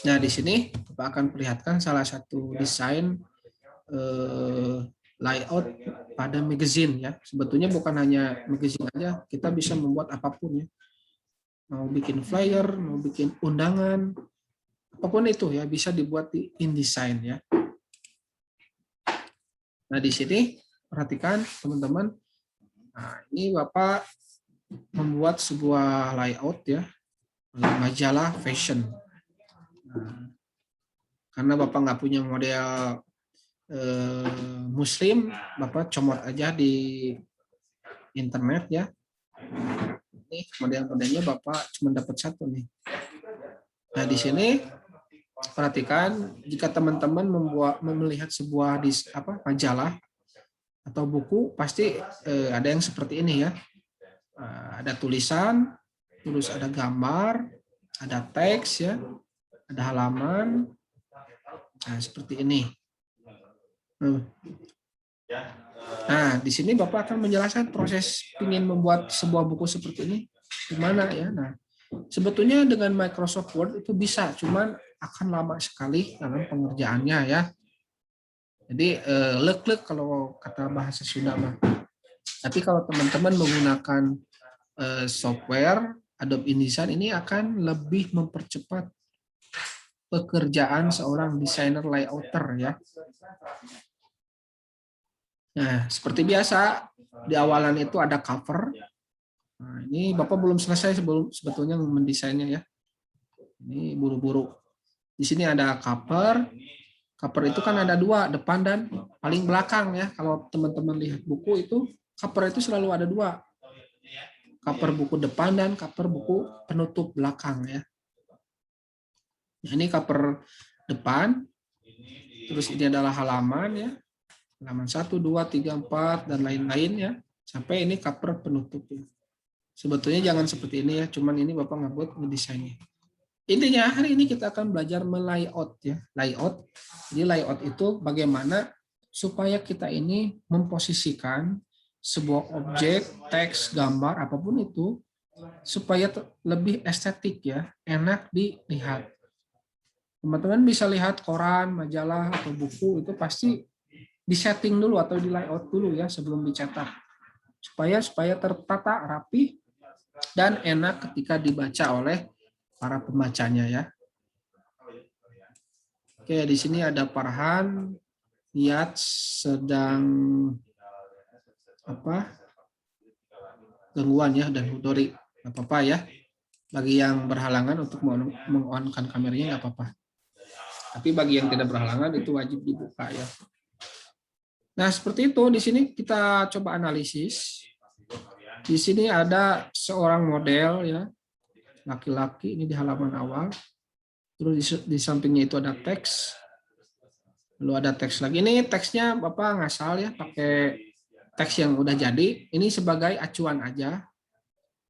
Nah, di sini Bapak akan perlihatkan salah satu desain layout pada magazine ya. Sebetulnya bukan hanya magazine aja, kita bisa membuat apapun ya. Mau bikin flyer, mau bikin undangan, apapun itu ya bisa dibuat di InDesign ya. Nah, di sini perhatikan teman-teman. Nah, ini Bapak membuat sebuah layout ya, majalah fashion. Nah, karena Bapak nggak punya model muslim, Bapak comot aja di internet ya. Ini model-modelnya Bapak cuma dapat satu nih. Nah, di sini perhatikan jika teman-teman melihat sebuah majalah atau buku, pasti ada yang seperti ini ya. Ada tulisan, terus ada gambar, ada teks ya, ada halaman. Nah, seperti ini. Nah, di sini Bapak akan menjelaskan proses ingin membuat sebuah buku seperti ini gimana ya. Nah, sebetulnya dengan Microsoft Word itu bisa, cuman akan lama sekali dalam pengerjaannya ya. Jadi lek-lek kalau kata bahasa Sunda mah. Tapi kalau teman-teman menggunakan software Adobe InDesign, ini akan lebih mempercepat pekerjaan seorang desainer layouter ya. Nah, seperti biasa di awalan itu ada cover. Nah, ini Bapak belum selesai sebetulnya mendesainnya ya. Ini buru-buru. Di sini ada cover. Cover itu kan ada dua, depan dan paling belakang ya. Kalau teman-teman lihat buku itu, cover itu selalu ada dua. Cover buku depan dan cover buku penutup belakang ya. Nah, ini cover depan. Terus ini adalah halaman ya. Halaman 1, 2, 3, 4 dan lain-lain ya. Sampai ini cover penutup ya. Sebetulnya jangan seperti ini ya, cuman ini Bapak ngebuat ngedesainnya. Intinya hari ini kita akan belajar melayout ya, layout. Jadi layout itu bagaimana supaya kita ini memposisikan sebuah objek, teks, gambar apapun itu supaya lebih estetik ya, enak dilihat. Teman-teman bisa lihat koran, majalah atau buku itu pasti disetting dulu atau di layout dulu ya sebelum dicetak. Supaya tertata rapi dan enak ketika dibaca oleh para pembacanya ya. Oke, di sini ada Farhan, lihat sedang gangguan ya dan Hudori, nggak apa-apa ya. Bagi yang berhalangan untuk meng-on-kan kameranya nggak apa-apa. Tapi bagi yang tidak berhalangan itu wajib dibuka ya. Nah, seperti itu di sini kita coba analisis. Di sini ada seorang model ya, laki-laki, ini di halaman awal. Terus di sampingnya itu ada teks. Lalu ada teks lagi. Ini teksnya Bapak ngasal ya, pakai teks yang udah jadi. Ini sebagai acuan aja.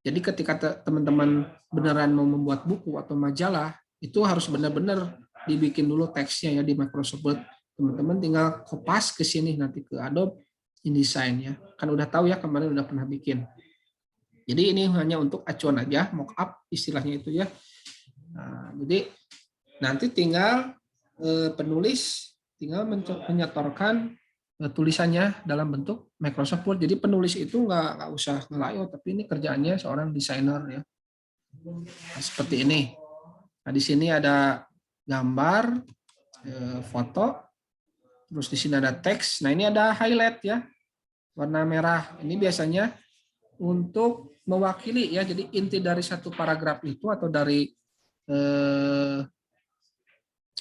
Jadi ketika teman-teman beneran mau membuat buku atau majalah, itu harus benar-benar dibikin dulu teksnya ya di Microsoft Word. Teman-teman tinggal kopas ke sini nanti ke Adobe InDesign ya. Kan udah tahu ya, kemarin udah pernah bikin. Jadi ini hanya untuk acuan aja, mockup istilahnya itu ya. Nah, jadi nanti tinggal penulis tinggal menyetorkan tulisannya dalam bentuk Microsoft Word. Jadi penulis itu nggak usah nge-layout, tapi ini kerjaannya seorang desainer ya. Nah, seperti ini. Nah, di sini ada gambar, foto, terus di sini ada teks. Nah, ini ada highlight ya, warna merah. Ini biasanya untuk mewakili ya. Jadi inti dari satu paragraf itu atau dari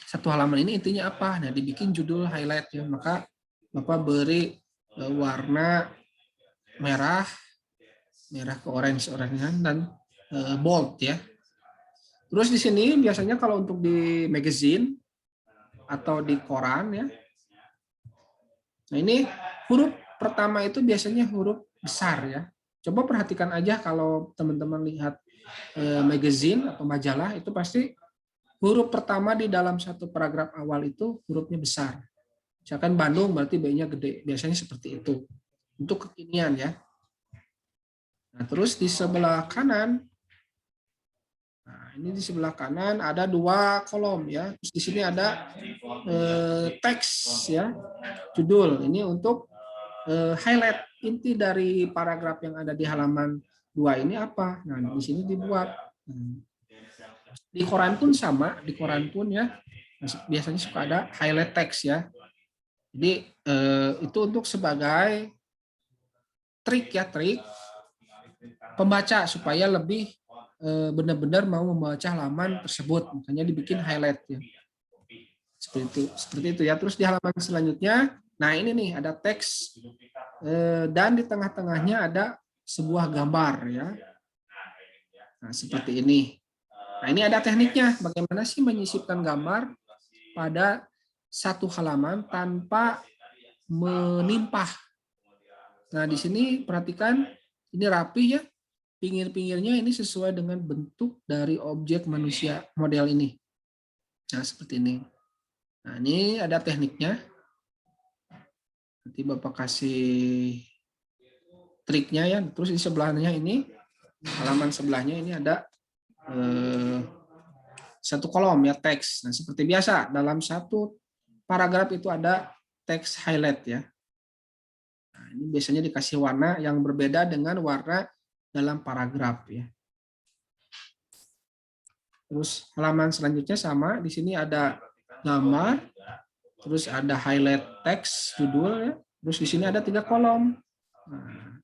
satu halaman ini intinya apa? Nah, dibikin judul highlight ya. Maka Bapak beri warna merah ke orange-orangean dan bold ya. Terus di sini biasanya kalau untuk di magazine atau di koran ya. Nah, ini huruf pertama itu biasanya huruf besar ya. Coba perhatikan aja kalau teman-teman lihat magazine atau majalah itu pasti huruf pertama di dalam satu paragraf awal itu hurufnya besar. Misalkan Bandung berarti B-nya gede. Biasanya seperti itu. Untuk kekinian ya. Nah, terus di sebelah kanan, nah, Ini di sebelah kanan ada 2 kolom ya. Terus di sini ada teks ya, judul. Ini untuk highlight inti dari paragraf yang ada di halaman 2 ini apa. Nah, di sini dibuat. Di koran pun sama, di koran pun ya biasanya suka ada highlight teks ya. Jadi itu untuk sebagai trik ya, trik pembaca supaya lebih benar-benar mau membaca halaman tersebut, makanya dibikin highlight ya. Seperti itu ya. Terus di halaman selanjutnya, nah ini nih ada teks dan di tengah-tengahnya ada sebuah gambar ya. Nah, seperti ini. Nah, ini ada tekniknya, bagaimana sih menyisipkan gambar pada satu halaman tanpa menimpah. Nah, di sini perhatikan ini rapi ya. Pinggir-pinggirnya ini sesuai dengan bentuk dari objek manusia model ini. Nah, seperti ini. Nah, ini ada tekniknya. Nanti Bapak kasih triknya ya. Terus di sebelahnya ini, halaman sebelahnya ini ada satu kolom ya, teks. Nah, seperti biasa, dalam satu paragraf itu ada teks highlight ya. Nah, ini biasanya dikasih warna yang berbeda dengan warna dalam paragraf ya. Terus halaman selanjutnya sama, di sini ada gambar, terus ada highlight teks judul ya. Terus di sini ada 3 kolom. Nah,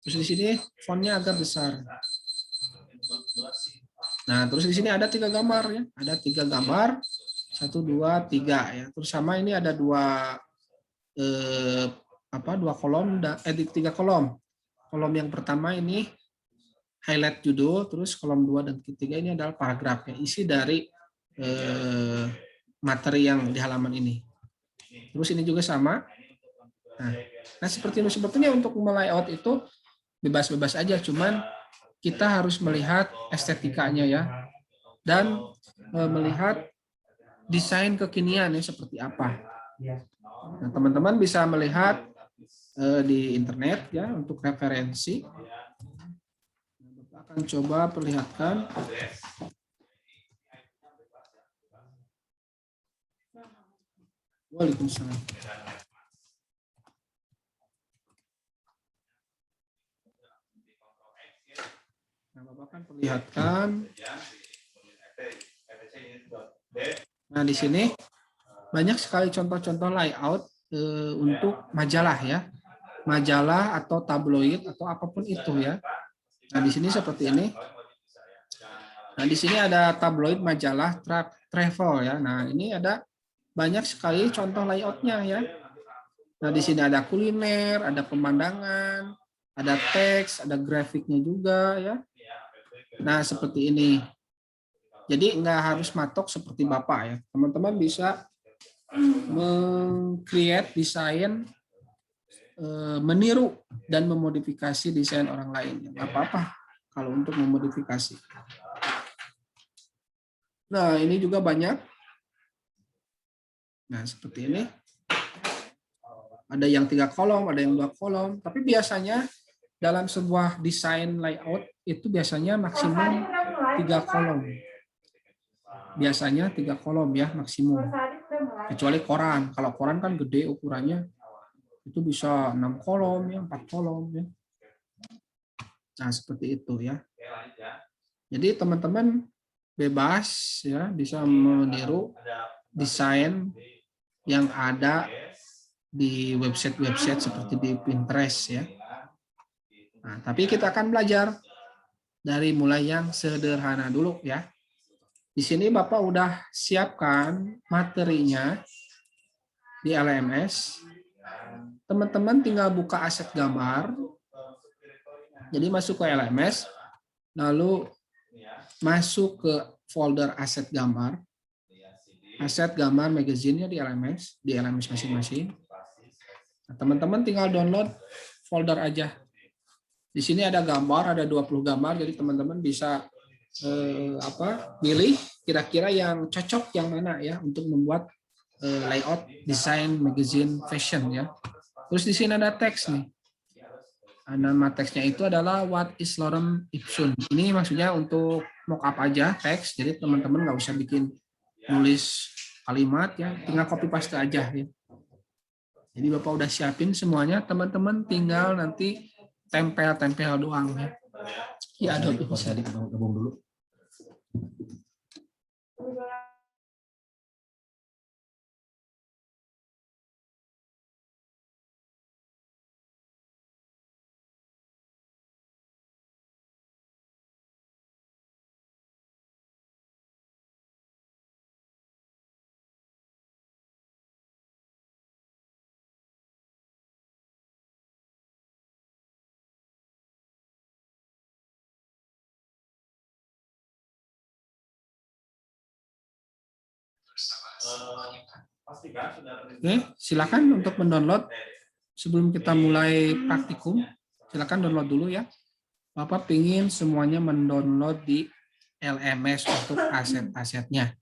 terus di sini fontnya agak besar. Nah, terus di sini ada 3 gambar ya. Ada 3 gambar, 1, 2, 3 ya. Terus sama ini ada 2 kolom, 3 kolom. Kolom yang pertama ini highlight judul, terus kolom 2 dan ketiga ini adalah paragraf yang isi dari materi yang di halaman ini. Terus ini juga sama. Nah seperti ini, sebetulnya untuk melayout itu bebas-bebas aja, cuman kita harus melihat estetikanya ya, dan melihat desain kekinian ya seperti apa. Nah, teman-teman bisa melihat di internet ya untuk referensi. Bapak akan coba perlihatkan. Waalaikumsalam. Nah, Bapak akan perlihatkan. Nah, di sini banyak sekali contoh-contoh layout untuk majalah ya. Majalah atau tabloid atau apapun itu ya. Nah, di sini seperti ini. Nah, di sini ada tabloid majalah travel ya. Nah, ini ada banyak sekali contoh layoutnya ya. Nah, di sini ada kuliner, ada pemandangan, ada teks, ada grafiknya juga ya. Nah, seperti ini. Jadi nggak harus matok seperti Bapak ya. Teman-teman bisa meng-create desain, meniru dan memodifikasi desain orang lain. Nggak apa-apa kalau untuk memodifikasi. Nah, ini juga banyak. Nah, seperti ini. Ada yang 3 kolom, ada yang 2 kolom. Tapi biasanya dalam sebuah desain layout itu biasanya maksimum 3 kolom. Biasanya 3 kolom ya maksimum. Kecuali koran. Kalau koran kan gede ukurannya. Itu bisa 6 kolom ya, 4 kolom ya. Nah, seperti itu ya. Jadi teman-teman bebas ya, bisa meniru desain yang ada di website-website seperti di Pinterest ya. Nah, tapi kita akan belajar dari mulai yang sederhana dulu ya. Di sini Bapak udah siapkan materinya di LMS. Teman-teman tinggal buka aset gambar. Jadi masuk ke LMS, lalu masuk ke folder aset gambar. Aset gambar magazine-nya di LMS masing-masing. Nah, teman-teman tinggal download folder aja. Di sini ada gambar, ada 20 gambar, jadi teman-teman bisa pilih kira-kira yang cocok yang mana ya untuk membuat layout desain magazine fashion ya. Terus di sini ada teks nih. Nama teksnya itu adalah What is Lorem Ipsum. Ini maksudnya untuk mockup aja teks, jadi teman-teman nggak usah bikin nulis kalimat ya, tinggal copy paste aja ya. Jadi Bapak udah siapin semuanya, teman-teman tinggal nanti tempel-tempel doang ya. Ya, Adobe bisa digabung dulu. Oke, silakan untuk mendownload sebelum kita mulai praktikum. Silakan download dulu ya. Bapak pingin semuanya mendownload di LMS untuk aset-asetnya.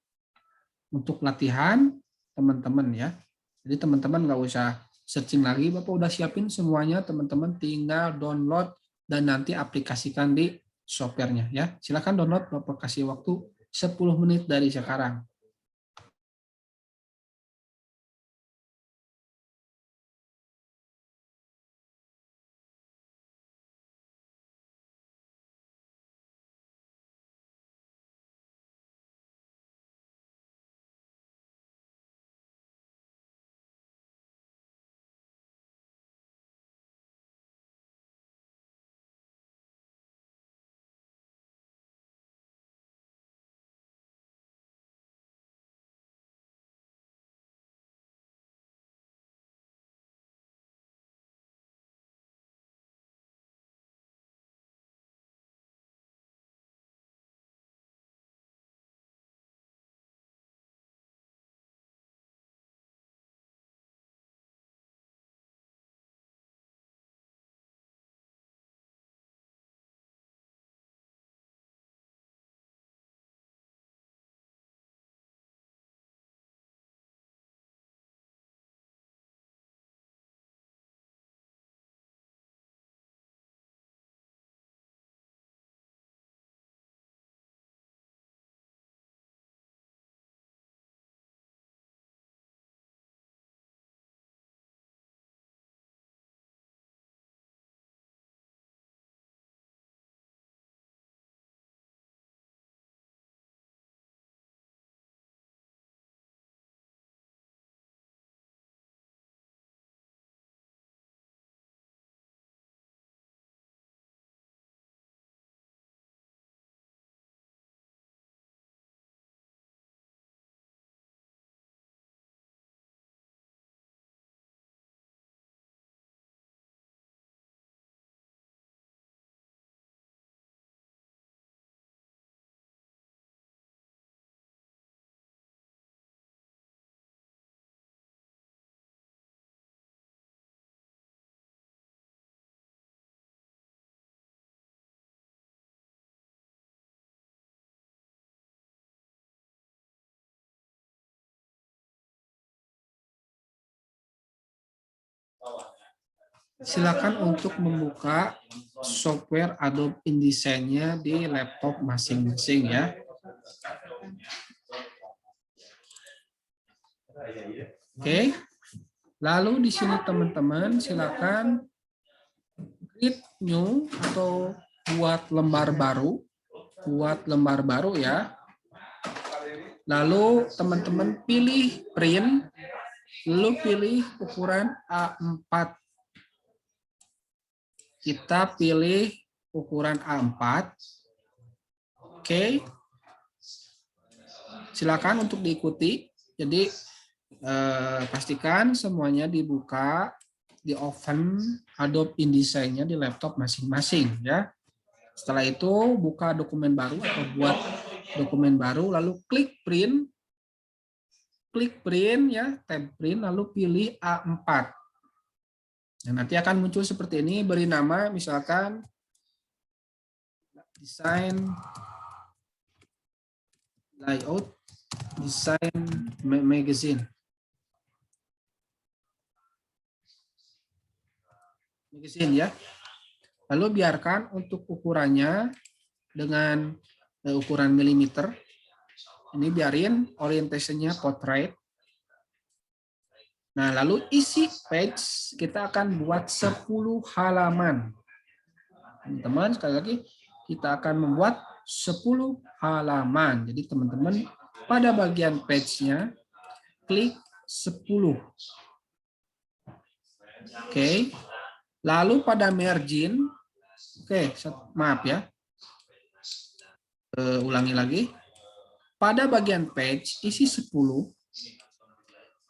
Untuk latihan teman-teman ya. Jadi teman-teman nggak usah searching lagi. Bapak udah siapin semuanya, teman-teman tinggal download dan nanti aplikasikan di softwarenya ya. Silakan download, Bapak kasih waktu 10 menit dari sekarang. Silakan untuk membuka software Adobe InDesign-nya di laptop masing-masing ya. Oke. Lalu di sini teman-teman silakan create new atau buat lembar baru ya. Lalu teman-teman pilih print, lalu pilih ukuran A4. Kita pilih ukuran A4. Oke. Silakan untuk diikuti. Jadi pastikan semuanya dibuka, di open Adobe InDesign-nya di laptop masing-masing ya. Setelah itu buka dokumen baru atau buat dokumen baru, lalu klik print ya, tab print, lalu pilih A4. Nah, nanti akan muncul seperti ini, beri nama misalkan desain layout desain magazine ya. Lalu biarkan untuk ukurannya dengan ukuran milimeter. Ini biarin orientasinya portrait. Nah, lalu isi page kita akan buat 10 halaman. Teman-teman, sekali lagi kita akan membuat 10 halaman. Jadi teman-teman pada bagian page-nya klik 10. Oke. Lalu pada margin, maaf ya. Ulangi lagi. Pada bagian page isi 10.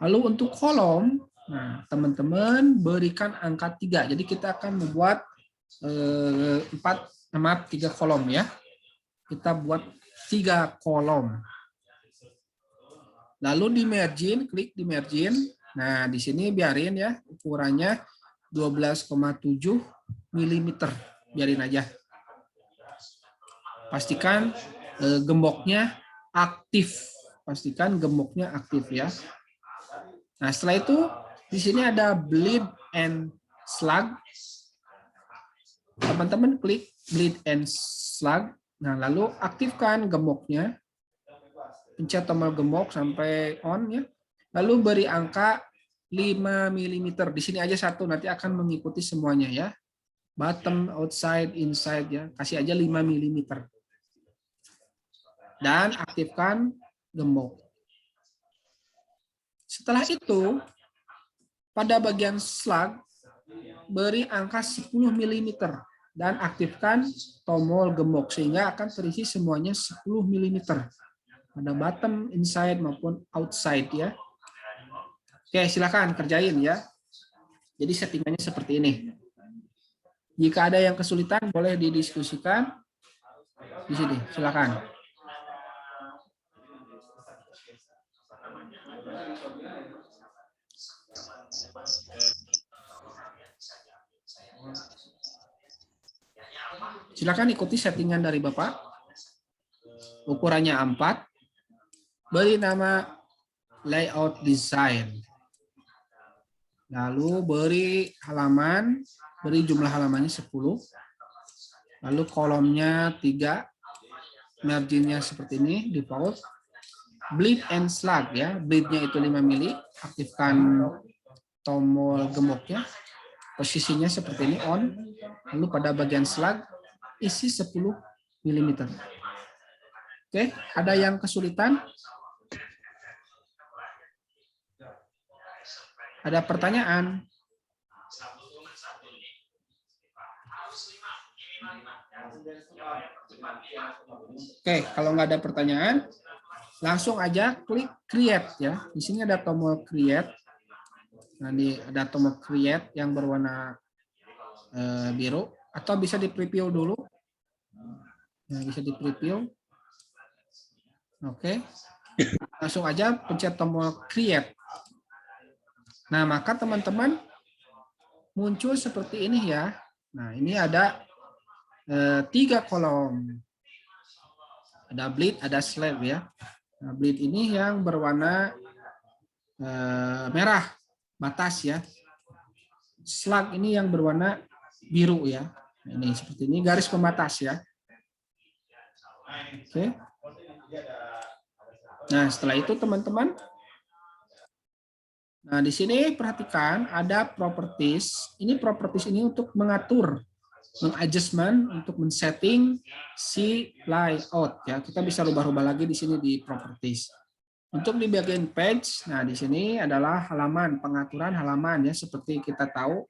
Lalu untuk kolom, nah teman-teman berikan angka 3. Jadi kita akan membuat 3 kolom ya. Kita buat 3 kolom. Lalu di margin, klik di margin. Nah, di sini biarin ya ukurannya 12,7 mm. Biarin aja. Pastikan gemboknya aktif. Pastikan gemboknya aktif ya. Nah, setelah itu di sini ada bleed and slug. Teman-teman klik bleed and slug. Nah, lalu aktifkan gemboknya. Pencet tombol gembok sampai on ya. Lalu beri angka 5 mm. Di sini aja satu, nanti akan mengikuti semuanya ya. Bottom, outside, inside ya. Kasih aja 5 mm. Dan aktifkan gembok. Setelah itu, pada bagian slug, beri angka 10 mm dan aktifkan tombol gembok sehingga akan terisi semuanya 10 mm. Pada bottom, inside maupun outside ya. Oke, silakan kerjain ya. Jadi settingannya seperti ini. Jika ada yang kesulitan boleh didiskusikan di sini. Silakan. Silakan ikuti settingan dari Bapak. Ukurannya A4. Beri nama layout design. Lalu beri halaman, beri jumlah halamannya 10. Lalu kolomnya 3. Marginnya seperti ini, default. Bleed and slug ya. Bleednya itu 5 mili. Aktifkan tombol gemboknya. Posisinya seperti ini, on. Lalu pada bagian slug isi 10 mm. Oke, ada yang kesulitan? Ada pertanyaan? Oke, kalau nggak ada pertanyaan, langsung aja klik create ya. Di sini ada tombol create. Nah, ada tombol create yang berwarna biru, atau bisa di preview dulu. Nah, bisa di preview. Oke, langsung aja pencet tombol create. Nah, maka teman-teman muncul seperti ini ya. Nah, ini ada 3 kolom. Ada bleed, ada slab ya. Nah, bleed ini yang berwarna merah, batas ya. Slug ini yang berwarna biru ya. Ini seperti ini, garis pembatas ya. Oke. Nah, setelah itu teman-teman, nah di sini perhatikan ada properties. Ini properties ini untuk mengatur, mengadjustment, untuk men-setting si layout ya. Kita bisa rubah-rubah lagi di sini di properties. Untuk di bagian page, nah di sini adalah halaman, pengaturan halaman ya. Seperti kita tahu,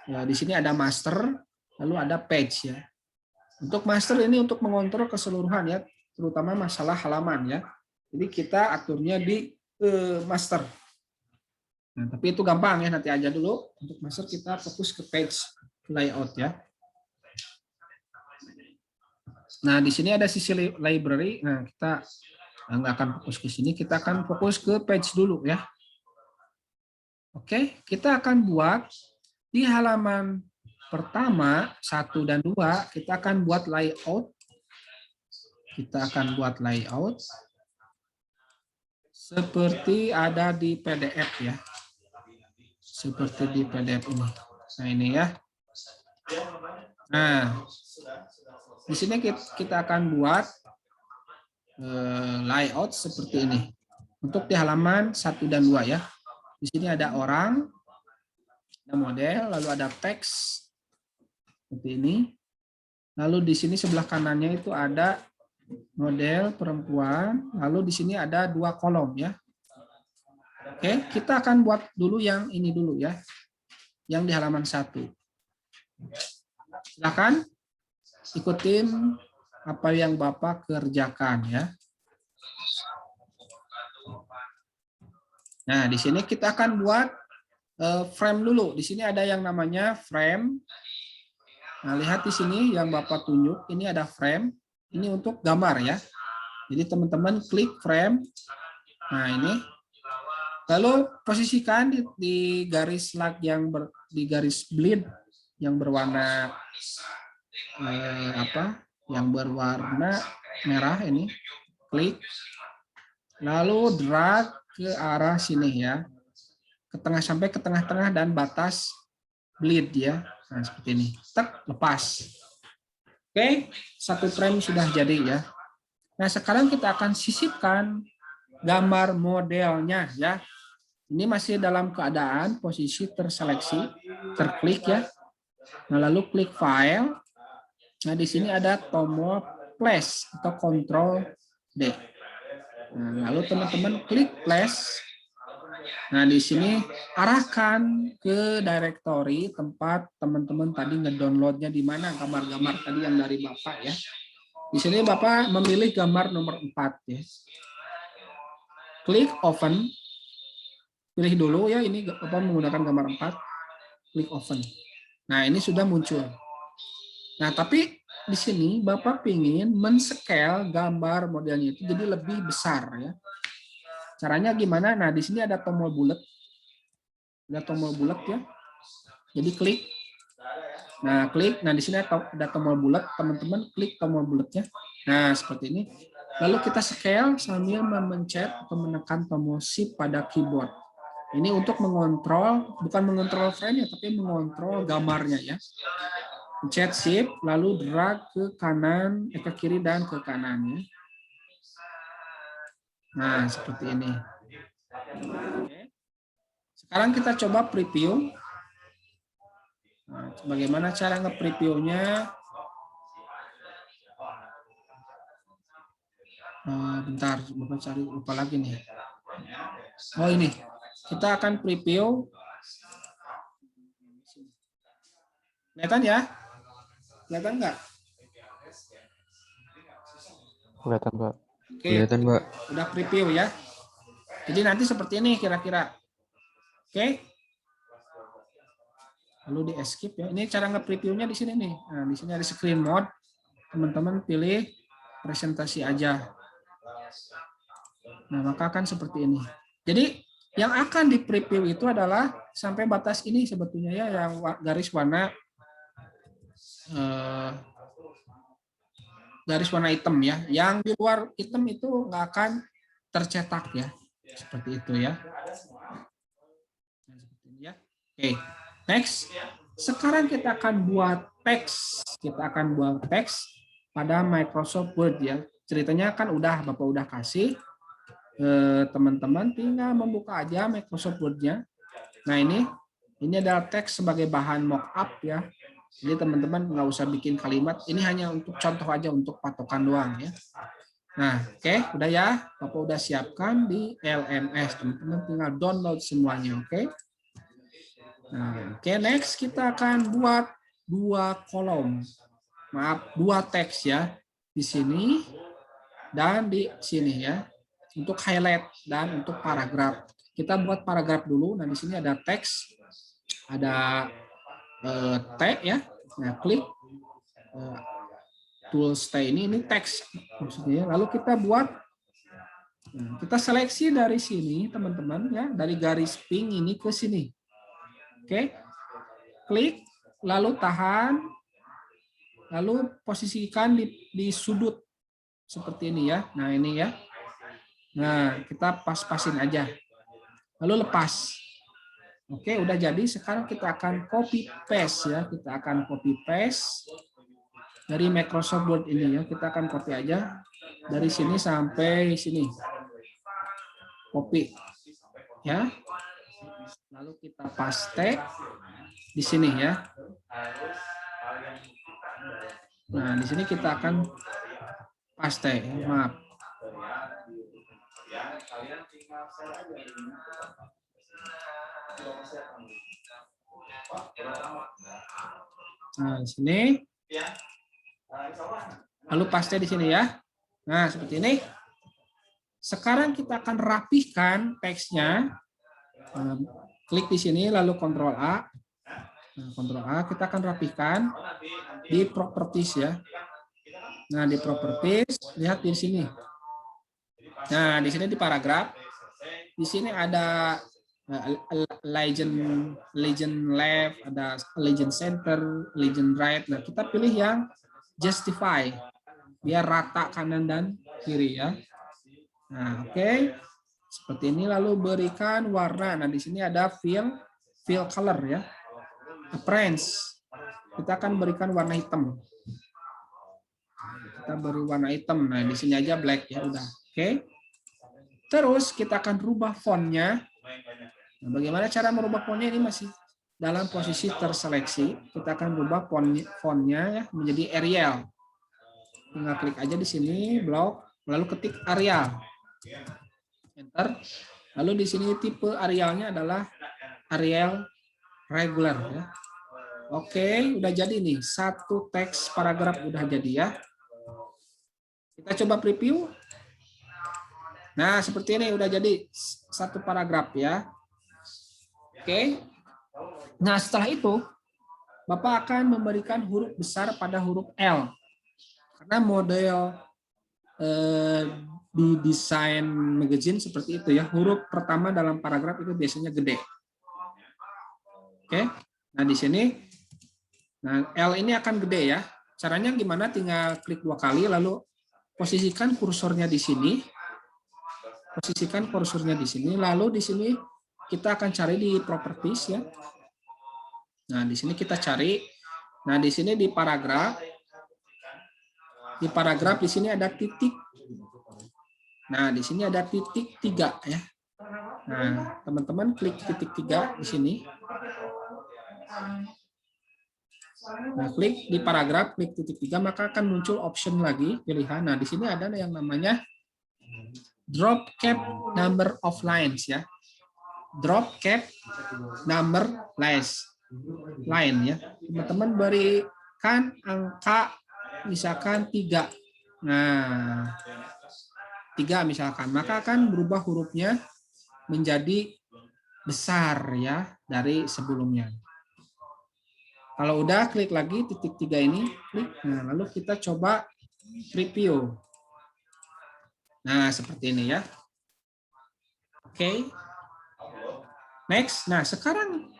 ya, di sini ada master, lalu ada page ya. Untuk master ini untuk mengontrol keseluruhan ya, terutama masalah halaman ya. Jadi kita aturnya di master. Nah, tapi itu gampang ya, nanti aja dulu. Untuk master kita fokus ke page layout ya. Nah, di sini ada sisi library. Nah, kita nggak akan fokus ke sini, kita akan fokus ke page dulu ya. Oke, kita akan buat di halaman pertama 1 dan 2, kita akan buat layout. Kita akan buat layout seperti ada di PDF ya. Seperti di PDF ini. Nah, ini ya. Nah, di sini kita akan buat layout seperti ini. Untuk di halaman 1 dan 2 ya. Di sini ada orang, ada model, lalu ada teks seperti ini. Lalu di sini sebelah kanannya itu ada model perempuan, lalu di sini ada 2 kolom ya. Oke, kita akan buat dulu yang ini dulu ya. Yang di halaman 1. Silakan ikutin apa yang Bapak kerjakan ya. Nah, di sini kita akan buat frame dulu. Di sini ada yang namanya frame. Nah, lihat di sini yang Bapak tunjuk, ini ada frame. Ini untuk gambar ya. Jadi teman-teman klik frame. Nah, ini. Lalu posisikan di garis lag yang di garis bleed yang berwarna Yang berwarna merah ini. Klik. Lalu drag ke arah sini ya. Ke tengah sampai ke tengah-tengah dan batas bleed ya. Nah, seperti ini. Tek, lepas. Oke, 1 frame sudah jadi ya. Nah, sekarang kita akan sisipkan gambar modelnya ya. Ini masih dalam keadaan posisi terseleksi, terklik ya. Nah, lalu klik file. Nah, di sini ada tombol place atau Ctrl D. Nah, lalu teman-teman klik place. Nah, di sini arahkan ke directory tempat teman-teman tadi ngedownloadnya di mana gambar-gambar tadi yang dari Bapak ya. Di sini Bapak memilih gambar nomor 4 ya. Klik open. Pilih dulu ya, ini Bapak menggunakan gambar 4. Klik open. Nah, ini sudah muncul. Nah, tapi di sini Bapak ingin men-scale gambar modelnya itu jadi lebih besar ya. Caranya gimana? Nah, di sini ada tombol bulat. Ada tombol bulat ya. Jadi klik. Nah, klik. Nah, di sini ada tombol bulat. Teman-teman klik tombol bulatnya. Nah, seperti ini. Lalu kita scale sambil memencet atau menekan tombol shift pada keyboard. Ini untuk mengontrol, bukan mengontrol frame ya, tapi mengontrol gambarnya ya. Pencet shift, lalu drag ke kanan, ke kiri dan ke kanan ya. Nah, seperti ini. Oke. Sekarang kita coba preview. Nah, bagaimana cara nge-previewnya? Bentar, Bapak cari lupa lagi nih. Oh, ini. Kita akan preview. Kelihatan ya? Kelihatan nggak? Kelihatan, Pak. Oke. Kelihatan, Pak. Udah preview ya. Jadi nanti seperti ini kira-kira. Oke. Lalu di escape ya. Ini cara nge-previewnya di sini nih. Nah, di sini ada screen mode. Teman-teman pilih presentasi aja. Nah, maka akan seperti ini. Jadi yang akan di preview itu adalah sampai batas ini sebetulnya ya, yang garis warna hitam ya. Yang di luar hitam itu nggak akan tercetak ya. Seperti itu ya. Oke, next. Sekarang kita akan buat teks. Kita akan buat teks pada Microsoft Word ya. Ceritanya kan Bapak udah kasih. Teman-teman tinggal membuka aja Microsoft Word-nya. Nah, ini adalah teks sebagai bahan mockup ya. Jadi teman-teman nggak usah bikin kalimat. Ini hanya untuk contoh aja, untuk patokan doang ya. Nah, oke, udah ya. Bapak udah siapkan di LMS. Teman-teman tinggal download semuanya, oke? Nah, oke, next kita akan buat 2 kolom. Maaf, 2 teks ya. Di sini dan di sini ya. Untuk highlight dan untuk paragraf. Kita buat paragraf dulu. Nah, di sini ada teks, ada T ya. Nah, klik tools T ini teks maksudnya. Lalu kita buat, kita seleksi dari sini teman-teman ya, dari garis pink ini ke sini. Oke, klik, lalu tahan, lalu posisikan di sudut seperti ini ya. Nah, ini ya. Nah, kita pas-pasin aja. Lalu lepas. Oke, udah jadi. Sekarang kita akan copy paste ya. Kita akan copy paste dari Microsoft Word ini ya. Kita akan copy aja dari sini sampai sini. Copy ya. Lalu kita paste di sini ya. Nah, di sini kita akan paste. Maaf. Nah, di sini. Lalu paste di sini ya. Nah, seperti ini. Sekarang kita akan rapihkan teksnya. Klik di sini, lalu Ctrl A. Nah, Ctrl A, kita akan rapihkan di Properties ya. Nah, di Properties, lihat di sini. Nah, di sini di paragraf, di sini ada legend left, ada legend center, legend right. Nah, kita pilih yang justify, biar rata kanan dan kiri ya. Nah, oke. Seperti ini, lalu berikan warna. Nah, di sini ada fill color ya. Appearance. Kita akan berikan warna hitam. Kita beri warna hitam. Nah, di sini aja black ya, udah. Oke. Terus kita akan rubah fontnya. Nah, bagaimana cara merubah fontnya? Ini masih dalam posisi terseleksi. Kita akan rubah fontnya ya menjadi Arial. Tinggal klik aja di sini, blok, lalu ketik Arial. Enter. Lalu di sini tipe Arialnya adalah Arial regular ya. Oke, udah jadi nih. Satu teks paragraf udah jadi ya. Kita coba preview. Nah, seperti ini udah jadi satu paragraf ya. Oke. Nah, setelah itu Bapak akan memberikan huruf besar pada huruf L. Karena model di desain magazine seperti itu ya. Huruf pertama dalam paragraf itu biasanya gede. Oke. Nah, di sini nah L ini akan gede ya. Caranya gimana? Tinggal klik 2 kali lalu posisikan kursornya di sini. Posisikan kursornya di sini, lalu di sini kita akan cari di properties ya. Nah, di sini kita cari. Nah, di sini di paragraf di sini ada titik. Nah, di sini ada titik 3 ya. Nah, teman-teman klik titik 3 di sini. Nah, klik di paragraf, klik titik 3, maka akan muncul option lagi, pilihan. Nah, di sini ada yang namanya drop cap number of lines ya. Drop cap number lines line ya. Teman-teman berikan angka misalkan 3. Nah, 3 misalkan, maka akan berubah hurufnya menjadi besar ya dari sebelumnya. Kalau udah klik lagi titik 3 ini, klik. Nah, lalu kita coba preview. Nah, seperti ini ya. Oke. Next. Nah, sekarang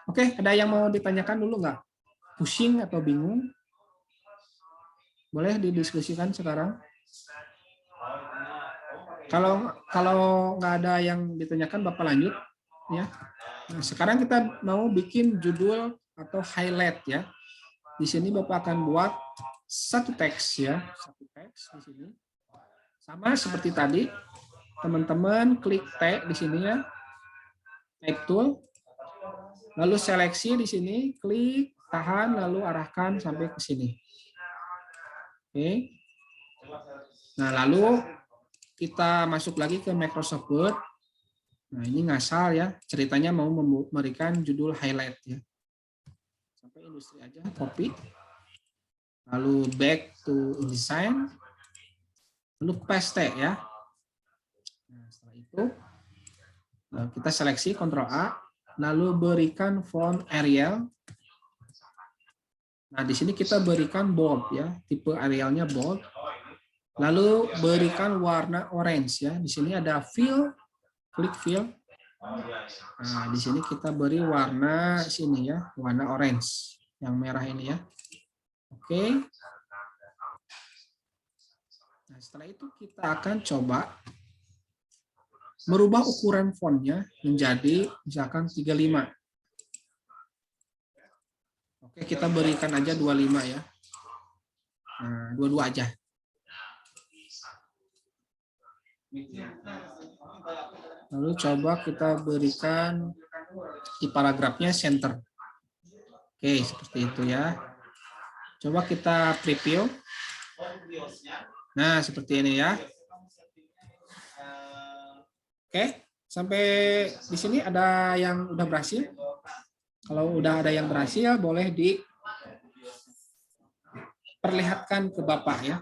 oke, ada yang mau ditanyakan dulu nggak? Pusing atau bingung? Boleh didiskusikan sekarang. Kalau nggak ada yang ditanyakan, Bapak lanjut ya. Nah, sekarang kita mau bikin judul atau highlight ya. Di sini Bapak akan buat satu teks ya, satu teks di sini. Sama seperti tadi, teman-teman klik T di sini ya, type tool, lalu seleksi di sini, klik, tahan, lalu arahkan sampai ke sini. Oke. Nah, lalu kita masuk lagi ke Microsoft Word. Nah, ini ngasal ya, ceritanya mau memberikan judul highlight ya. Sampai industri aja, copy. Lalu back to InDesign. Lalu paste ya. Nah, setelah itu kita seleksi Ctrl A, lalu berikan font Arial. Nah, di sini kita berikan bold ya, tipe Arialnya bold. Lalu berikan warna orange ya. Di sini ada fill, klik fill. Nah, di sini kita beri warna sini ya, warna orange, yang merah ini ya. Oke. Nah, setelah itu kita akan coba merubah ukuran fontnya menjadi misalkan 35. Oke, kita berikan aja 25 ya. Nah, 22 aja. Lalu coba kita berikan di paragrafnya center. Oke, seperti itu ya. Coba kita preview. Nah, seperti ini ya. Oke, sampai di sini ada yang udah berhasil? Kalau udah ada yang berhasil, boleh diperlihatkan ke Bapak ya.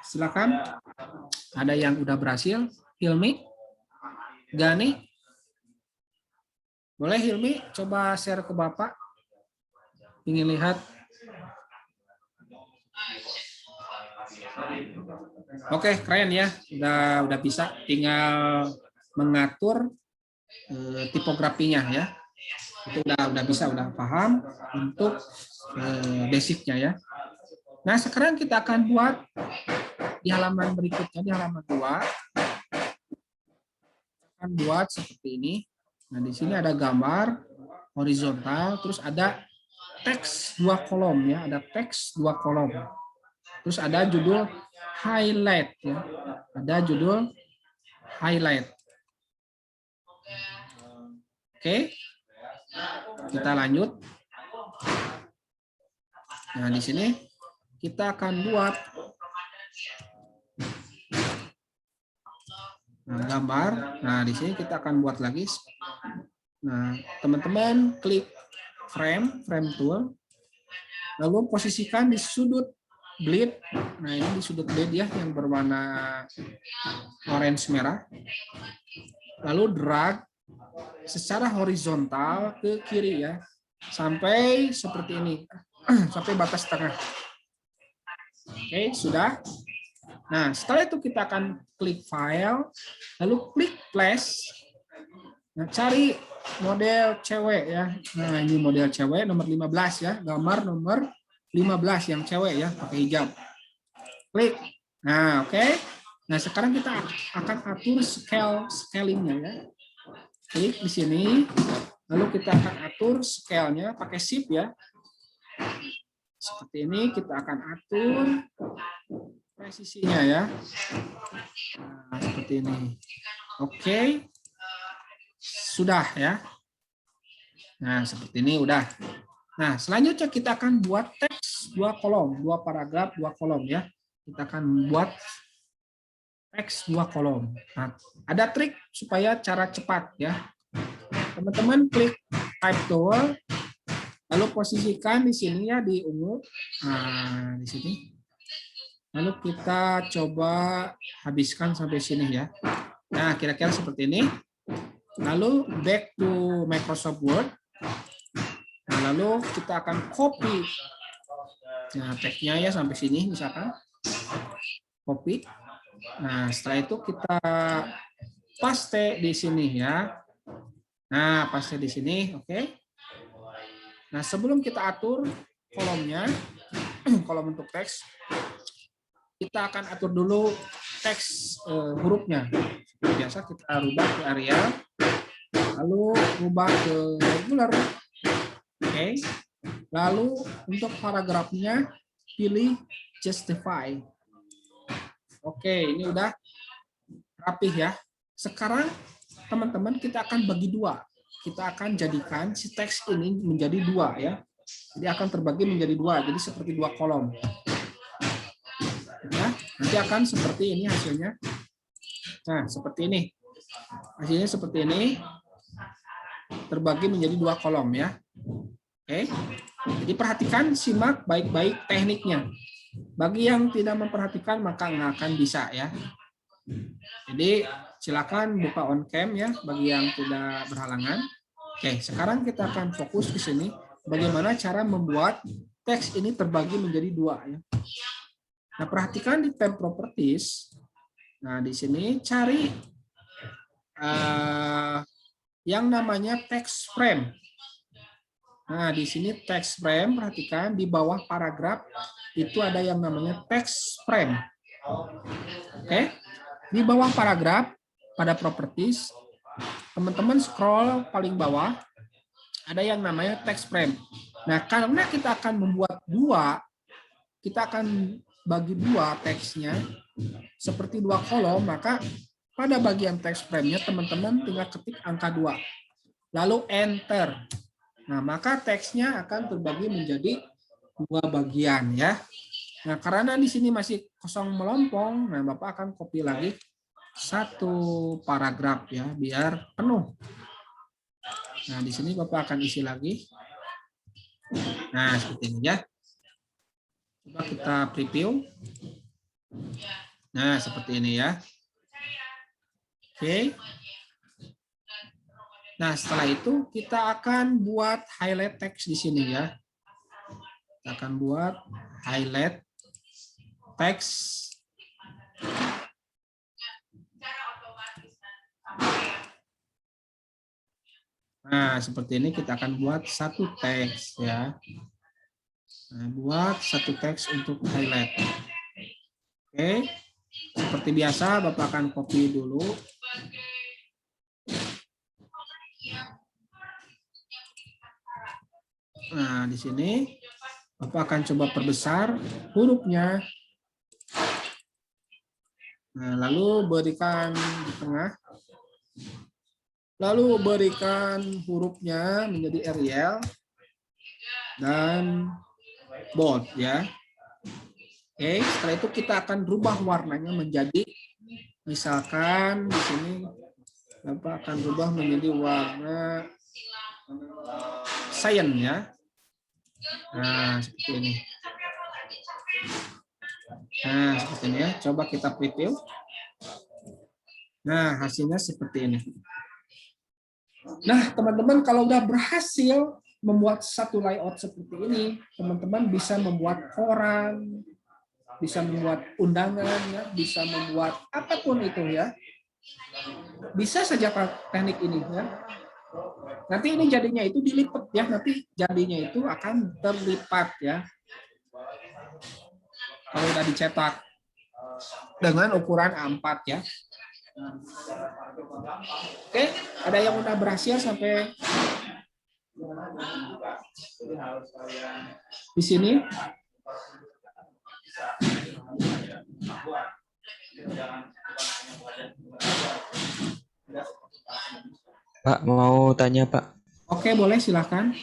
Silakan. Ada yang udah berhasil? Hilmi? Gani? Boleh Hilmi coba share ke Bapak? Ingin lihat. Oke, keren ya. Udah bisa, tinggal mengatur tipografinya ya. Itu udah bisa, udah paham untuk basicnya ya. Nah, sekarang kita akan buat di halaman berikutnya, di halaman 2. Akan buat seperti ini. Nah, di sini ada gambar horizontal, terus ada teks 2 kolom ya, ada teks 2 kolom. Terus ada judul highlight ya. Ada judul highlight. Oke. Kita lanjut. Nah, di sini kita akan buat gambar. Nah, di sini kita akan buat lagi. Nah, teman-teman klik frame tool. Lalu posisikan di sudut bleed. Nah, ini di sudut bleed ya yang berwarna orange merah. Lalu drag secara horizontal ke kiri ya. Sampai seperti ini. Sampai batas tengah. Oke, sudah. Nah, setelah itu kita akan klik file, lalu klik place. Nah, cari model cewek ya. Nah, ini model cewek nomor 15 ya, gambar nomor 15 yang cewek ya, pakai hijab. Klik. Nah, oke. Nah, sekarang kita akan atur scalingnya ya. Klik di sini, lalu kita akan atur scale-nya pakai shift ya. Seperti ini kita akan atur presisinya ya. Nah, seperti ini. Oke. Sudah ya. Nah, seperti ini udah. Nah, selanjutnya kita akan buat teks 2 kolom, 2 paragraf, 2 kolom ya. Kita akan buat teks 2 kolom. Nah, ada trik supaya cara cepat ya. Teman-teman klik type tool, lalu posisikan di sini ya di ungu. Nah, di sini. Lalu kita coba habiskan sampai sini ya. Nah, kira-kira seperti ini. Lalu back to Microsoft Word. Nah, lalu kita akan copy. Nah, tag-nya ya sampai sini misalkan. Copy. Nah, setelah itu kita paste di sini ya. Nah, paste di sini, oke. Nah, sebelum kita atur kolomnya, kolom untuk teks, kita akan atur dulu teks hurufnya. Seperti biasa kita rubah ke Arial, lalu rubah ke regular. Oke. Lalu untuk paragrafnya pilih justify. Oke, ini udah rapih ya. Sekarang teman-teman kita akan bagi 2. Kita akan jadikan si teks ini menjadi 2 ya. Jadi akan terbagi menjadi 2. Jadi seperti 2 kolom. Ya, nanti akan seperti ini hasilnya. Nah, seperti ini. Hasilnya seperti ini. Terbagi menjadi 2 kolom ya. Oke. Jadi perhatikan, simak baik-baik tekniknya. Bagi yang tidak memperhatikan maka nggak akan bisa ya. Jadi silakan buka on cam ya bagi yang tidak berhalangan. Oke, sekarang kita akan fokus ke sini bagaimana cara membuat teks ini terbagi menjadi 2 ya. Nah, perhatikan di tab properties. Nah, di sini cari yang namanya text frame. Nah, di sini text frame, perhatikan di bawah paragraf itu ada yang namanya text frame. Oke. Di bawah paragraf, pada properties, teman-teman scroll paling bawah, ada yang namanya text frame. Nah, karena kita akan membuat dua, kita akan bagi dua teksnya, seperti dua kolom, maka pada bagian text frame-nya teman-teman tinggal ketik angka 2. Lalu enter. Nah, maka teksnya akan terbagi menjadi dua bagian ya. Nah, karena di sini masih kosong melompong, nah Bapak akan copy lagi satu paragraf ya, biar penuh. Nah, di sini Bapak akan isi lagi. Nah, seperti ini ya. Coba kita preview. Nah, seperti ini ya. Oke. Nah, setelah itu kita akan buat highlight text di sini ya. Kita akan buat highlight text. Nah, seperti ini kita akan buat satu teks ya. Nah, buat satu teks untuk highlight. Oke. Seperti biasa Bapak akan copy dulu. Nah, di sini Bapak akan coba perbesar hurufnya. Nah, lalu berikan di tengah. Lalu berikan hurufnya menjadi Arial dan bold ya. Oke, setelah itu kita akan rubah warnanya menjadi, misalkan di sini Bapak akan rubah menjadi warna cyan ya. Nah, seperti ini. Nah, seperti ini ya. Coba kita preview. Nah, hasilnya seperti ini. Nah, teman-teman kalau udah berhasil membuat satu layout seperti ini, teman-teman bisa membuat koran, bisa membuat undangan, ya, bisa membuat apapun itu ya. Bisa saja pakai teknik ini ya. Nanti ini jadinya itu dilipat ya, nanti jadinya itu akan terlipat ya. Kalau udah dicetak dengan ukuran A4 ya. Oke, ada yang udah berhasil sampai di sini? Pak, mau tanya Pak. Oke, boleh silahkan.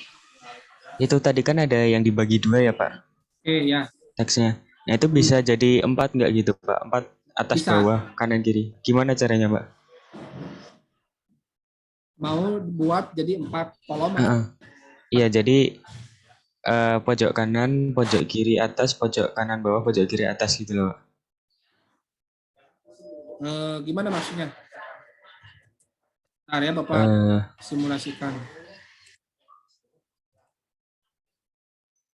Itu tadi kan ada yang dibagi dua ya Pak, Oke ya, teksnya. Nah itu bisa jadi 4 nggak gitu Pak? 4 atas bisa. bawah kanan kiri. Gimana caranya Pak? Mau buat jadi 4 kolom atau? Iya jadi pojok kanan, pojok kiri atas, pojok kanan bawah, pojok kiri atas gitu loh Pak. Gimana maksudnya? Bentar ya Bapak Eh, simulasikan.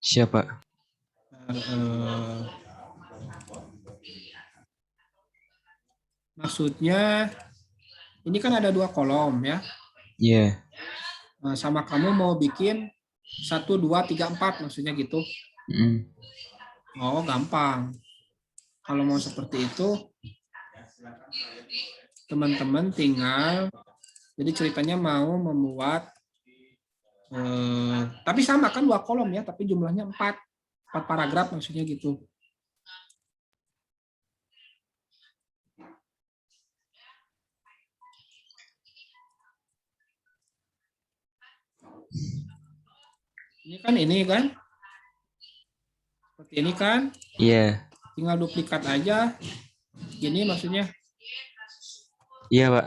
Siapa? Maksudnya ini kan ada 2 kolom ya. Iya. Sama kamu mau bikin 1, 2, 3, 4 maksudnya gitu. Oh, gampang. Kalau mau seperti itu, teman-teman tinggal, jadi ceritanya mau membuat, tapi sama kan 2 kolom ya, tapi jumlahnya 4 paragraf maksudnya gitu. Ini kan, seperti ini kan. Iya. Tinggal duplikat aja. Gini maksudnya. Iya Pak.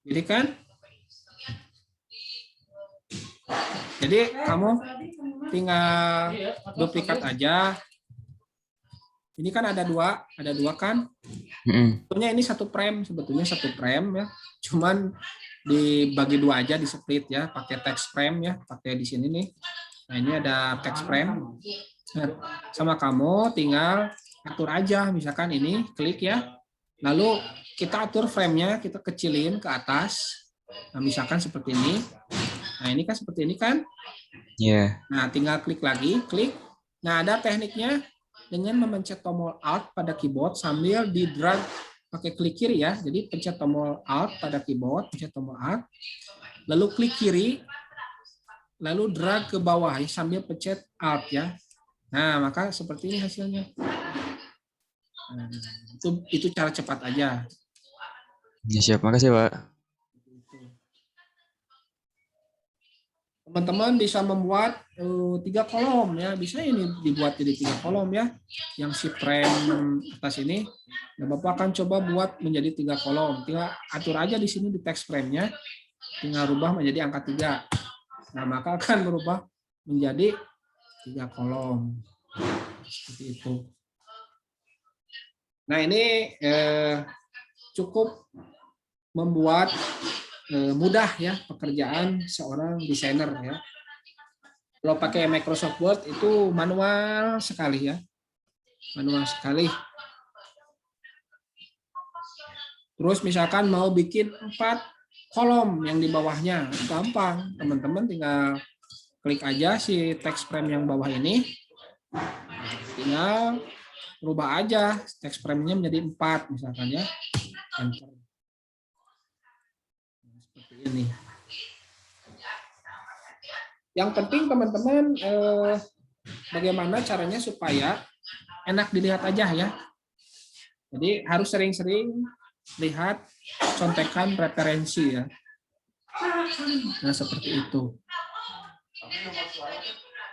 Jadi kan. Jadi kamu tinggal duplikat aja. Ini kan ada dua kan. Sebetulnya ini satu frame ya. Cuman dibagi 2 aja, di split ya, pakai text frame ya, pakai di sini nih. Nah, ini ada text frame. Nah, sama kamu tinggal atur aja, misalkan ini klik ya. Lalu kita atur frame-nya, kita kecilin ke atas. Nah, misalkan seperti ini. Nah, ini kan seperti ini kan? Iya. Nah, tinggal klik lagi, klik. Nah, ada tekniknya. dengan memencet tombol Alt pada keyboard sambil di drag pakai klik kiri ya. Jadi pencet tombol Alt pada keyboard, pencet tombol Alt, lalu klik kiri, lalu drag ke bawah ya, sambil pencet Alt ya. Nah, maka seperti ini hasilnya. Nah, itu cara cepat aja. Ya, siap, makasih Pak. Teman-teman bisa membuat 3 kolom ya, bisa ini dibuat jadi 3 kolom ya, yang si frame atas ini. Nah, Bapak akan coba buat menjadi 3 kolom. Tinggal atur aja di sini di text frame-nya, tinggal rubah menjadi angka 3. Nah, maka akan berubah menjadi 3 kolom. Seperti itu. Nah, ini cukup membuat mudah ya pekerjaan seorang desainer ya. Kalau pakai Microsoft Word itu manual sekali ya, manual sekali. Terus misalkan mau bikin 4 kolom yang di bawahnya, gampang. Teman-teman tinggal klik aja si text frame yang bawah ini, tinggal rubah aja text frame-nya menjadi 4 misalkan ya. Enter. Seperti ini. Yang penting teman-teman bagaimana caranya supaya enak dilihat aja ya. Jadi harus sering-sering lihat contekan referensi ya. Nah seperti itu.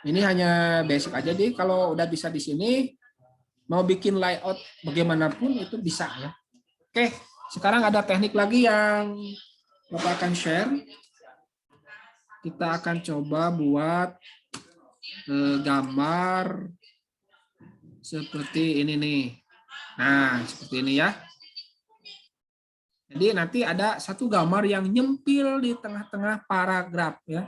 Ini hanya basic aja deh. Kalau udah bisa di sini, mau bikin layout bagaimanapun itu bisa ya. Oke, sekarang ada teknik lagi yang Bapak akan share. Kita akan coba buat gambar seperti ini nih. Nah, seperti ini ya. Jadi nanti ada satu gambar yang nyempil di tengah-tengah paragraf ya.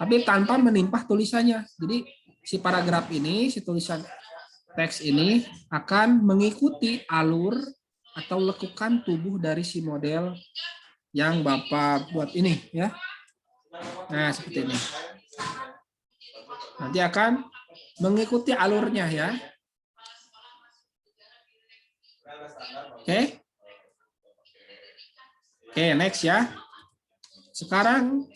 Tapi tanpa menimpah tulisannya. Jadi si paragraf ini, si tulisan teks ini akan mengikuti alur atau lekukan tubuh dari si model yang Bapak buat ini ya. Nah, seperti ini. Nanti akan mengikuti alurnya ya. Oke. Oke, next ya. Sekarang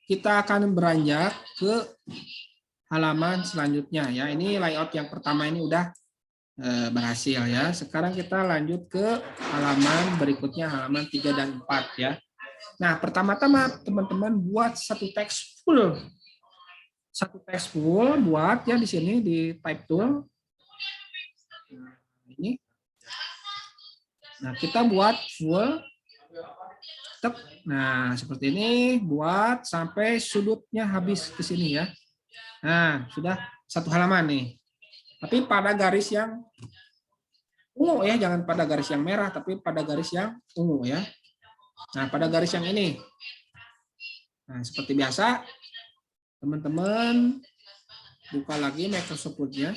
kita akan beranjak ke halaman selanjutnya ya. Ini layout yang pertama ini udah berhasil ya. Sekarang kita lanjut ke halaman berikutnya, halaman 3 dan 4 ya. Nah, pertama-tama teman-teman buat satu teks full. Satu teks full buat ya di sini di type tool. Ini. Nah, kita buat full. Nah, seperti ini buat sampai sudutnya habis ke sini ya. Nah, sudah satu halaman nih. Tapi pada garis yang ungu ya, jangan pada garis yang merah, tapi pada garis yang ungu ya. Nah, pada garis yang ini. Nah, seperti biasa, teman-teman buka lagi Microsoft Word-nya.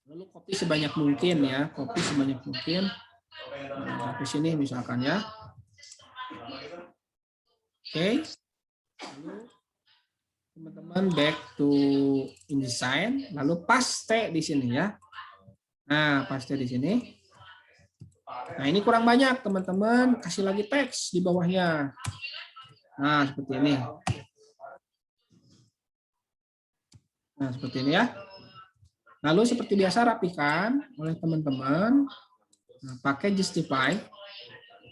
Lalu copy sebanyak mungkin ya, copy sebanyak mungkin. Nah, ke sini misalkan ya. Oke. Lalu teman-teman back to InDesign, lalu paste di sini ya. Nah, paste di sini. Nah, ini kurang banyak, teman-teman. Kasih lagi teks di bawahnya. Nah, seperti ini. Nah, seperti ini ya. Lalu seperti biasa rapikan oleh teman-teman. Nah, pakai Justify.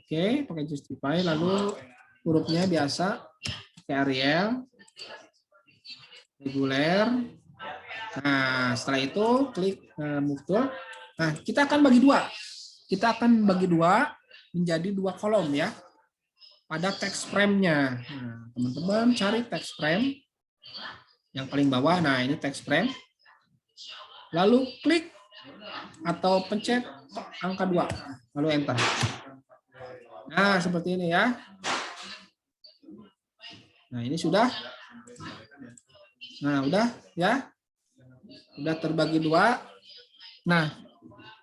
Oke, pakai Justify. Lalu hurufnya biasa. Pakai Arial. Reguler. Nah, setelah itu klik Move Tool. Nah, kita akan bagi dua. Kita akan bagi dua menjadi 2 kolom ya. Pada text frame-nya. Nah, teman-teman cari text frame yang paling bawah. Nah, ini text frame. Lalu klik atau pencet angka 2, lalu enter. Nah, seperti ini ya. Nah, ini sudah. Nah, udah ya. Udah terbagi 2. Nah,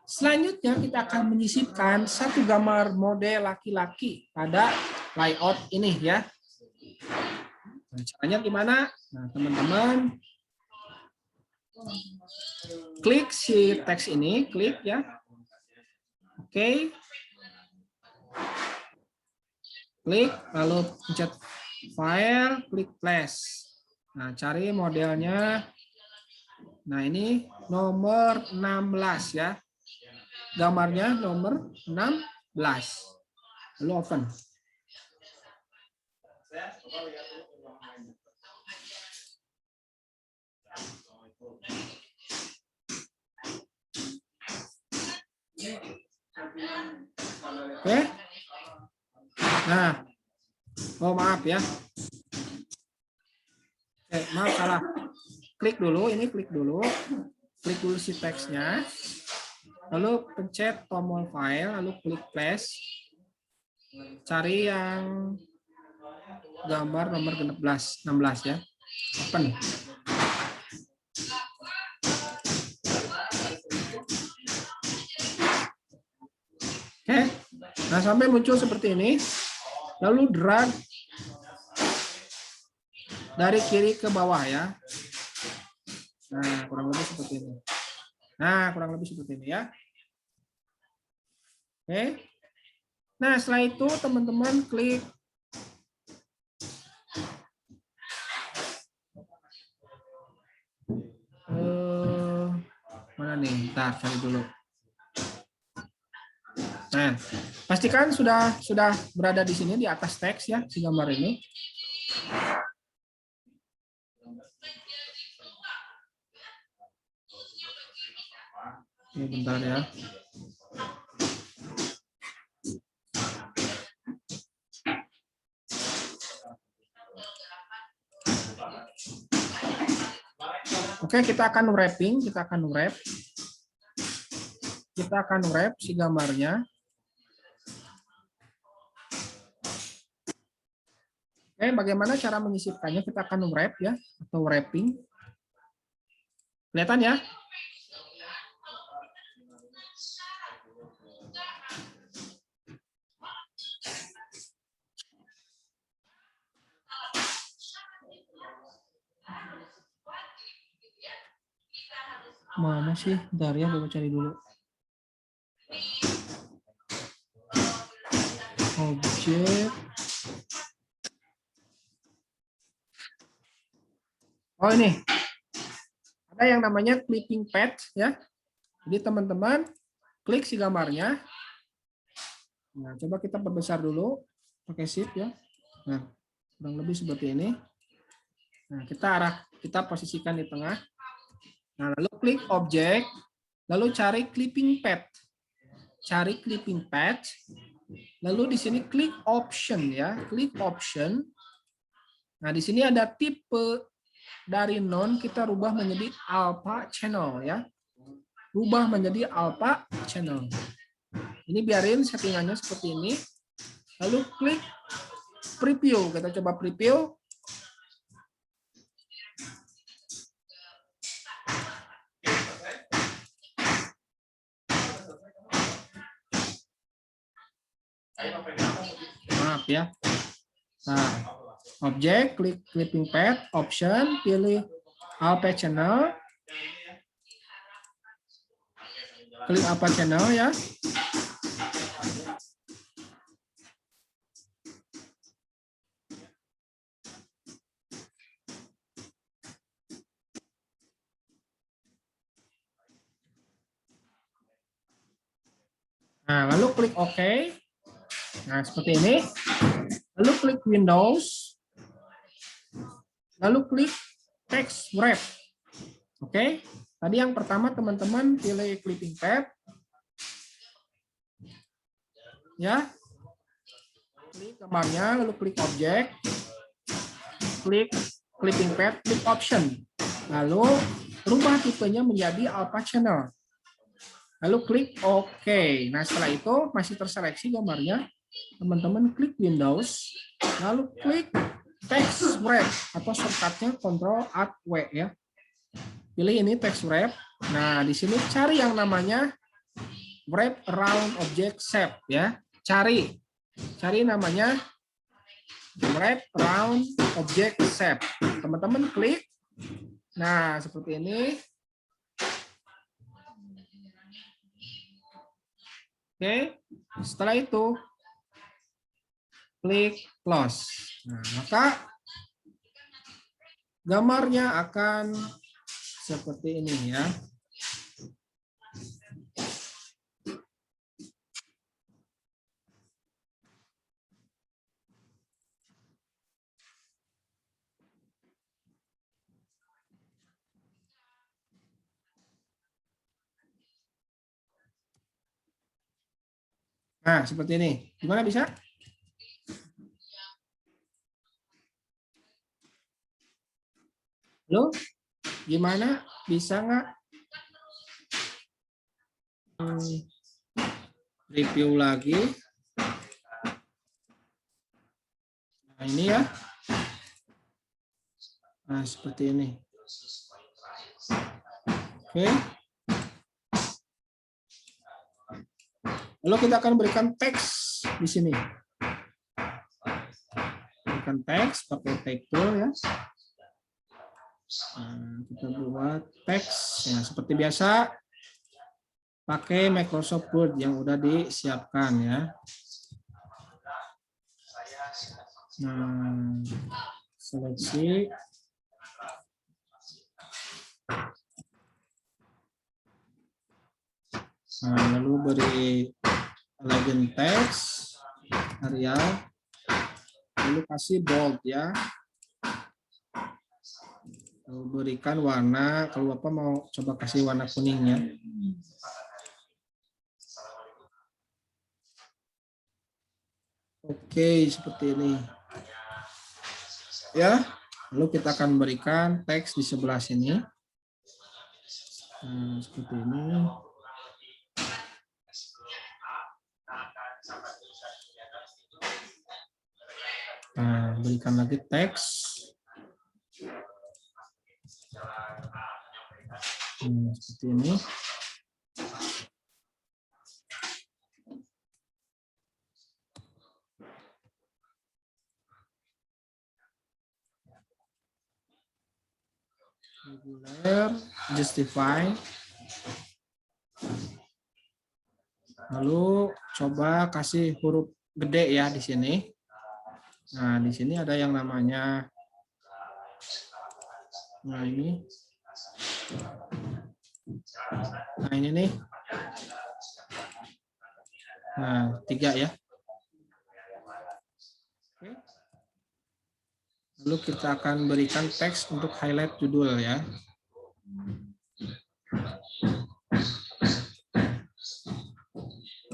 selanjutnya kita akan menyisipkan satu gambar model laki-laki pada layout ini ya. Nah, caranya gimana? Nah, teman-teman Klik si teks ini, klik ya. Oke. Klik, lalu pencet file, klik flash. Nah, cari modelnya. Nah, ini nomor 16 ya. Gambarnya nomor 16. Lalu open. Oke. Nah, oh maaf ya. Maaf salah. Klik dulu, ini klik dulu si teksnya. Lalu pencet tombol file, lalu klik flash. Cari yang gambar nomor 16 ya. Open. Oke. Nah, sampai muncul seperti ini. Lalu drag dari kiri ke bawah ya. Nah, kurang lebih seperti ini. Nah, kurang lebih seperti ini ya. Oke. Nah, setelah itu teman-teman klik mana nih? Ntar cari dulu. Nah, pastikan sudah berada di sini di atas teks ya si gambar ini. Oke, bentar ya. Oke, kita akan wrapping, kita akan wrap si gambarnya. Oke, bagaimana cara menyisipkannya? Kita akan wrap ya, atau wrapping. Kelihatan ya? Mana sih? Bentar ya, coba cari dulu. Objek. Oh ini. Ada yang namanya clipping pad ya. Jadi teman-teman klik si gambarnya. Nah, coba kita perbesar dulu pakai shift ya. Nah, kurang lebih seperti ini. Nah, kita posisikan di tengah. Nah, lalu klik objek, lalu cari clipping pad. Cari clipping pad. Lalu di sini klik option ya, klik option. Nah, di sini ada tipe dari non kita rubah menjadi alpha channel ya. Rubah menjadi alpha channel. Ini biarin settingannya seperti ini. Lalu klik preview. Kita coba preview. Maaf ya. Nah, objek, klik clipping pad, option, pilih alpha channel. Klik alpha channel ya. Nah, lalu klik OK. Nah, seperti ini. Lalu klik Windows. Lalu klik Text Wrap. Oke. Tadi yang pertama teman-teman pilih clipping pad. Ya. Klik gambarnya, lalu klik objek. Klik clipping pad, klik option. Lalu rubah tipenya menjadi alpha channel. Lalu klik OK. Nah, setelah itu masih terseleksi gambarnya. Teman-teman klik Windows, lalu klik Text Wrap atau shortcutnya Ctrl+Alt+W ya. Pilih ini Text Wrap. Nah, di sini cari yang namanya Wrap Around Object Shape ya. Cari namanya Wrap Around Object Shape. Teman-teman klik. Nah, seperti ini. Oke, setelah itu klik close. Nah, maka gambarnya akan seperti ini ya. Nah, seperti ini. Gimana bisa? Halo? Gimana? Bisa nggak? Review lagi. Nah, ini ya. Nah, seperti ini. Oke. Lalu kita akan berikan teks di sini. Berikan teks pakai tag tool ya. Nah, kita buat teks ya seperti biasa pakai Microsoft Word yang udah disiapkan ya. Nah, seleksi. Nah, lalu beri legend text area, lalu kasih bold ya. Lalu berikan warna, kalau Bapak mau coba kasih warna kuning ya. Oke, seperti ini. Ya, lalu kita akan berikan teks di sebelah sini. Nah, seperti ini. Nah, berikan lagi teks. Seperti ini. Regular, justify. Lalu coba kasih huruf gede ya di sini. Nah, di sini ada yang namanya, nah ini nih. Nah, 3 ya. Oke. Lalu kita akan berikan teks untuk highlight judul ya.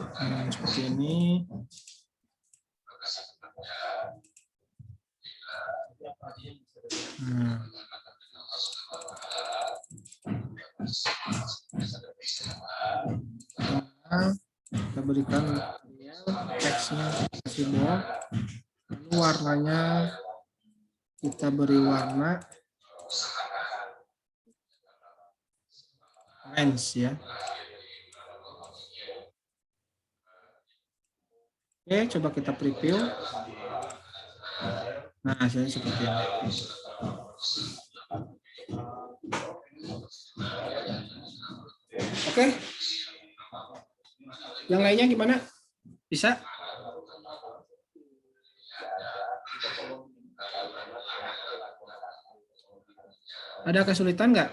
Nah, seperti ini. Nah. Kita berikan teksnya kasih bold, lalu warnanya kita beri warna orange ya. Oke, coba kita preview. Nah, hasilnya seperti ini. Oke. Yang lainnya gimana? Bisa? Ada kesulitan nggak?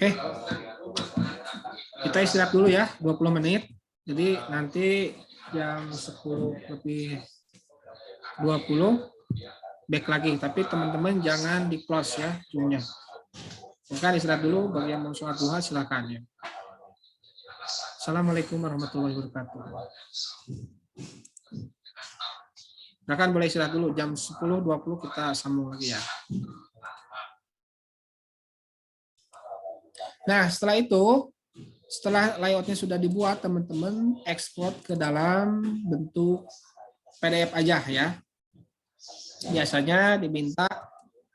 Oke. Kita istirahat dulu ya, 20 menit. Jadi nanti jam 10:20 back lagi, tapi teman-teman jangan di close ya zoom-nya. Silakan istirahat dulu, bagi yang mau sholat duha silakan ya. Assalamualaikum warahmatullahi wabarakatuh. Silakan boleh istirahat dulu, jam 10:20 kita sambung lagi ya. Nah, setelah itu Setelah layoutnya sudah dibuat, teman-teman ekspor ke dalam bentuk PDF aja ya. Biasanya diminta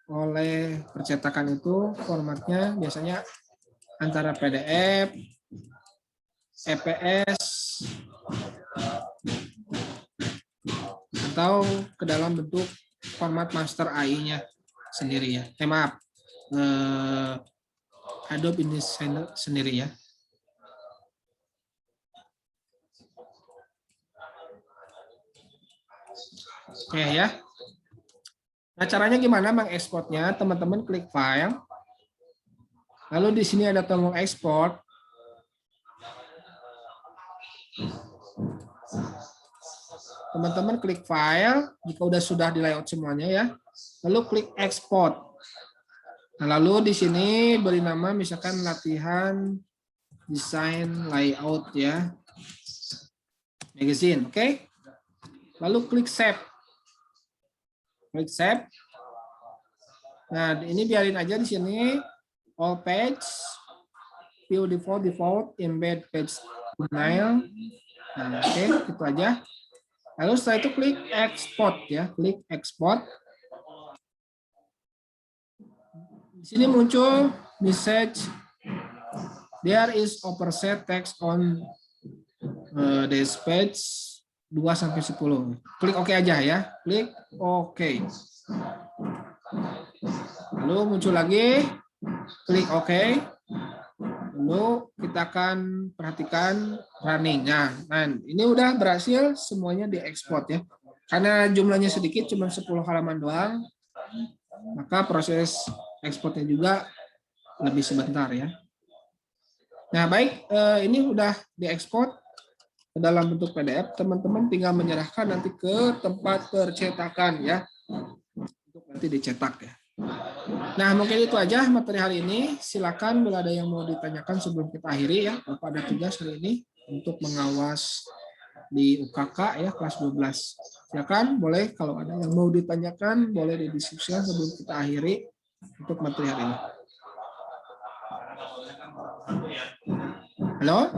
oleh percetakan itu formatnya biasanya antara PDF, EPS, atau ke dalam bentuk format master AI-nya sendiri ya. Maaf, Adobe InDesign sendiri ya. Oke ya. Nah, caranya gimana mengekspornya? Teman-teman klik file. Lalu di sini ada tombol ekspor. Teman-teman klik file jika sudah di layout semuanya ya. Lalu klik export. Nah, lalu di sini beri nama misalkan latihan desain layout ya. Magazine, oke? Lalu klik save. Klik save. Nah, ini biarin aja di sini all page, view default, embed page thumbnail. Nah, oke, itu aja. Lalu setelah itu klik export ya, klik export. Di sini muncul message there is overset text on this page 2-10. Klik OK aja ya, klik OK. Lalu muncul lagi, klik OK. Lalu kita akan perhatikan running. Nah, ini udah berhasil semuanya diekspor ya. Karena jumlahnya sedikit, cuma 10 halaman doang, maka proses ekspornya juga lebih sebentar ya. Nah, baik, ini udah diekspor ke dalam bentuk PDF. Teman-teman tinggal menyerahkan nanti ke tempat percetakan ya, untuk nanti dicetak ya. Nah, mungkin itu aja materi hari ini. Silakan bila ada yang mau ditanyakan sebelum kita akhiri ya. Bapak ada tugas hari ini untuk mengawas di UKK ya, kelas 12. Silakan, boleh kalau ada yang mau ditanyakan, boleh didiskusikan sebelum kita akhiri untuk materi hari ini. Halo?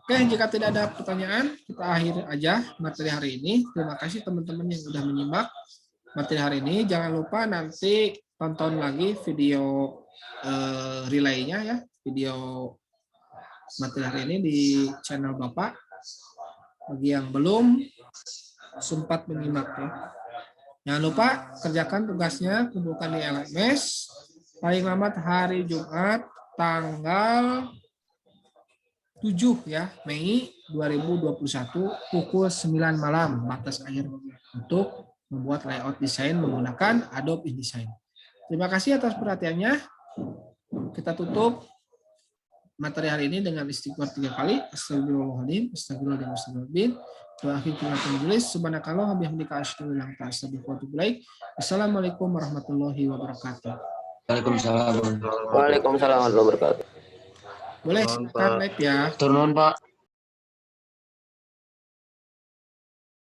Oke, jika tidak ada pertanyaan, kita akhiri aja materi hari ini. Terima kasih teman-teman yang sudah menyimak materi hari ini. Jangan lupa nanti tonton lagi video relaynya ya, video materi hari ini di channel Bapak. Bagi yang belum sempat menyimak ya. Jangan lupa kerjakan tugasnya, kumpulkan di LMS paling lambat hari Jumat tanggal 7 ya, Mei 2021 pukul 9 malam batas akhir untuk membuat layout desain menggunakan Adobe InDesign. Terima kasih atas perhatiannya. Kita tutup materi hari ini dengan istighfar 3 kali. Astagfirullahaladzim, astagfirullahaladzim, astagfirullahaladzim. Wa akhir kalimat majelis. Subhanakallah wa bihamdika asyhadu an la ilaha illa anta. Assalamualaikum warahmatullahi wabarakatuh. Waalaikumsalam warahmatullahi wabarakatuh. Boleh silakan live ya. Turun, Pak.